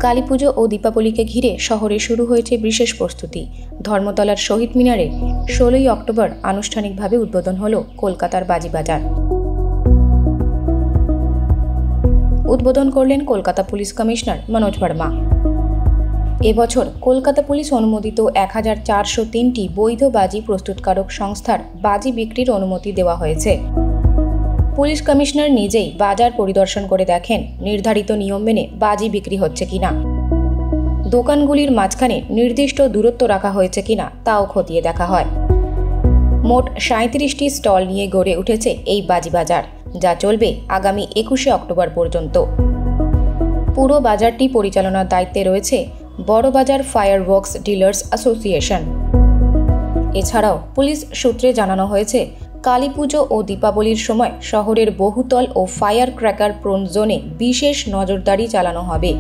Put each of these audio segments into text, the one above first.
কালীপুজো ও দীপাবলিকে ঘিরে শহরে শুরু হয়েছে বিশেষ প্রস্তুতি। ধর্মতলার শহীদ মিনারে 16ই অক্টোবর আনুষ্ঠানিকভাবে উদ্বোধন হলো কলকাতার বাজি বাজার। উদ্বোধন করলেন কলকাতা পুলিশ কমিশনার মনোজ ভার্মা। এবছর কলকাতা পুলিশ অনুমোদিত 1403টি বৈধ বাজি প্রস্তুতকারক সংস্থার বাজি বিক্রির অনুমতি দেওয়া হয়েছে। পুলিশ কমিশনার নিজেই বাজার পরিদর্শন করে দেখেন নির্ধারিত নিয়ম মেনে বাজি বিক্রি হচ্ছে কিনা, দোকানগুলির মাঝখানে নির্দিষ্ট দূরত্ব রাখা হয়েছে কিনা তাও খতিয়ে দেখা হয়। মোট 37টি স্টল নিয়ে গড়ে উঠেছে এই বাজি বাজার, যা চলবে আগামী 21শে অক্টোবর পর্যন্ত। পুরো বাজারটি পরিচালনার দায়িত্বে রয়েছে বড়বাজার ফায়ারওয়ার্কস ডিলার্স অ্যাসোসিয়েশন। এছাড়াও পুলিশ সূত্রে জানানো হয়েছে, কালীপুজো ও দীপাবলির সময় শহরের বহুতল ও ফায়ার ক্র্যাকার প্রোন জোনে বিশেষ নজরদারি চালানো হবে।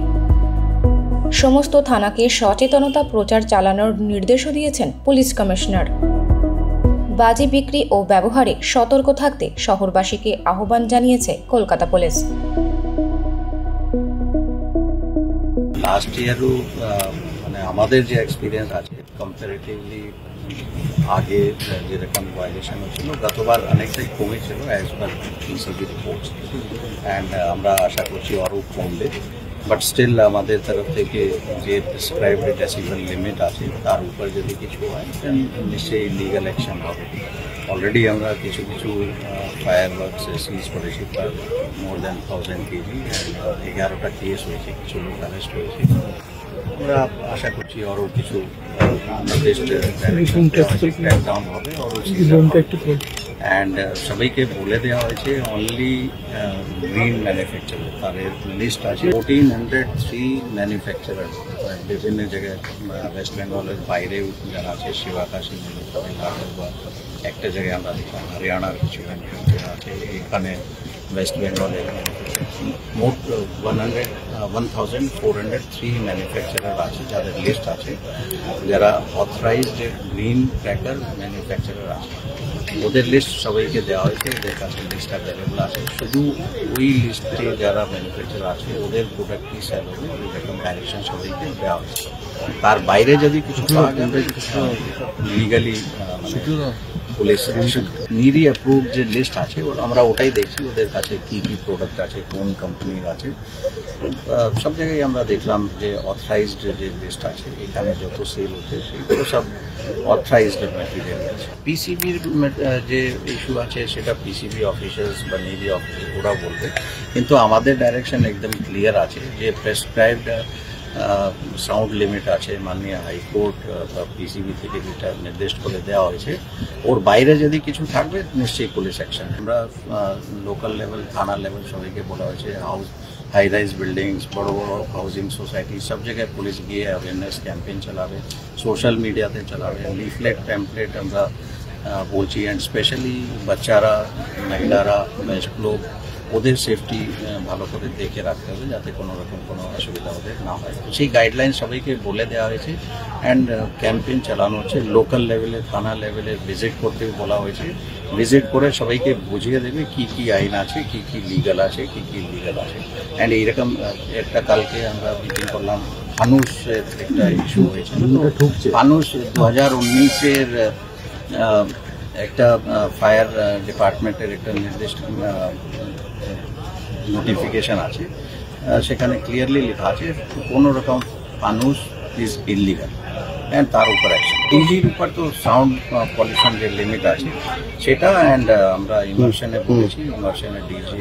সমস্ত থানাকে সচেতনতা প্রচার চালানোর নির্দেশও দিয়েছেন পুলিশ কমিশনার। বাজি বিক্রি ও ব্যবহারে সতর্ক থাকতে শহরবাসীকে আহ্বান জানিয়েছে কলকাতা পুলিশ। লাস্ট ইয়ারও মানে আমাদের যে এক্সপিরিয়েন্স আছে কম্পারেটিভলি আগে যেরকম ভায়োলেশন হচ্ছিল গতবার অনেকটাই কমেছিল as per PCB reports, and আমরা আশা করছি আরও কমবে। বাট স্টিল আমাদের তরফ থেকে যে প্রেসক্রাইবড ডেসিবেল লিমিট আছে তার উপর যদি কিছু হয় দেন নিশ্চয়ই লিগাল অ্যাকশন হবে। অলরেডি আমরা কিছু ফায়ার ওয়ার্কস সিজ করেছি, তার মোর দ্যান 1000 কেজি, অ্যান্ড 11টা কেস হয়েছে, কিছু লোক অ্যারেস্ট হয়েছে। আমরা আশা করছি আরও কিছু ক্র্যাকডাউন হবে অ্যান্ড সবাইকে বলে দেওয়া হয়েছে অনলি গ্রিন ম্যানুফ্যাকচারার, তাদের লিস্ট আছে 1403 ম্যানুফ্যাকচারার বিভিন্ন জায়গায় ওয়েস্ট বেঙ্গলের বাইরেও যারা আছে, শিবাকাশী তামিলনাড়ু বা একটা জায়গায় আমরা হরিয়ানার কিছু ম্যানুফ্যাকচারার আছে, এখানে ওয়েস্ট বেঙ্গলের মোট 1403 ম্যানুফ্যাকচারার আছে যাদের লিস্ট আছে, যারা অথরাইজড গ্রিন ক্র্যাকার ম্যানুফ্যাকচারার আছে। ওদের লিস্ট সবাইকে দেওয়া হয়েছে, ওদের কাছে লিস্ট অ্যাভেলেবল আছে। শুধু ওই লিস্টে যারা ম্যানুফ্যাকচারার আছে ওদের প্রোডাক্টই সেল হবে, এরকম ডাইরেকশন সবাইকে দেওয়া হয়েছে। তার বাইরে যদি কিছু পাওয়া যাবে লিগালি পুলিশ নিরি অ্যাপ্রুভ যে লিস্ট আছে আমরা ওটাই দেখছি, ওদের কাছে কি কি প্রোডাক্ট আছে, কোন কোম্পানির আছে। সব জায়গায় আমরা দেখলাম যে অথরাইজড যে লিস্ট আছে, এখানে যত সেল হচ্ছে সেগুলো সব অথরাইজড ম্যাটেরিয়াল আছে। পিসিবির যে ইস্যু আছে সেটা পিসিবি অফিসার্স বা নেভি অফিস ওরা বলবে, কিন্তু আমাদের ডাইরেকশন একদম ক্লিয়ার আছে যে প্রেসক্রাইবড সাউন্ড লিমিট আছে, মাননীয় হাইকোর্ট বা পিসিবি থেকে যেটা নির্দেশ করে দেওয়া হয়েছে, ওর বাইরে যদি কিছু থাকবে নিশ্চয়ই পুলিশ অ্যাকশন। আমরা লোকাল লেভেল, থানা লেভেল সবাইকে বলা হয়েছে, হাই রাইজ বিল্ডিংস, বড় বড় হাউজিং সোসাইটি সব জায়গায় পুলিশ গিয়ে অ্যাওয়ারনেস ক্যাম্পেইন চালাবে, সোশ্যাল মিডিয়াতে চালাবে, লিফলেট প্যাম্পলেট আমরা বলছি, অ্যান্ড স্পেশালি বাচ্চারা, মহিলারা, লোক ওদের সেফটি ভালো করে দেখে রাখতে হবে যাতে কোনো রকম কোনো অসুবিধা ওদের না হয়। সেই গাইডলাইন সবাইকে বলে দেওয়া হয়েছে অ্যান্ড ক্যাম্পেইন চালানো হচ্ছে। লোকাল লেভেলে, থানা লেভেলে ভিজিট করতে বলা হয়েছে, ভিজিট করে সবাইকে বুঝিয়ে দেবে কি কি আইন আছে, কি কি লিগাল আছে, কি কি ইলিগাল আছে। অ্যান্ড এইরকম একটা কালকে আমরা মিটিং করলাম, ফানুসের একটা ইস্যু হয়েছে। ফানুস 2019-এর একটা ফায়ার ডিপার্টমেন্টের একটা নির্দিষ্ট নোটিফিকেশন আছে, সেখানে ক্লিয়ারলি লেখা আছে কোনো রকম ফানুস ইজ ইলিগাল অ্যান্ড তার উপর অ্যাকশন। দিল্লির উপর তো সাউন্ড পলিউশন যে লিমিট আছে সেটা, অ্যান্ড আমরা ইমার্শনে বলেছি, ইমার্শনের ডিজি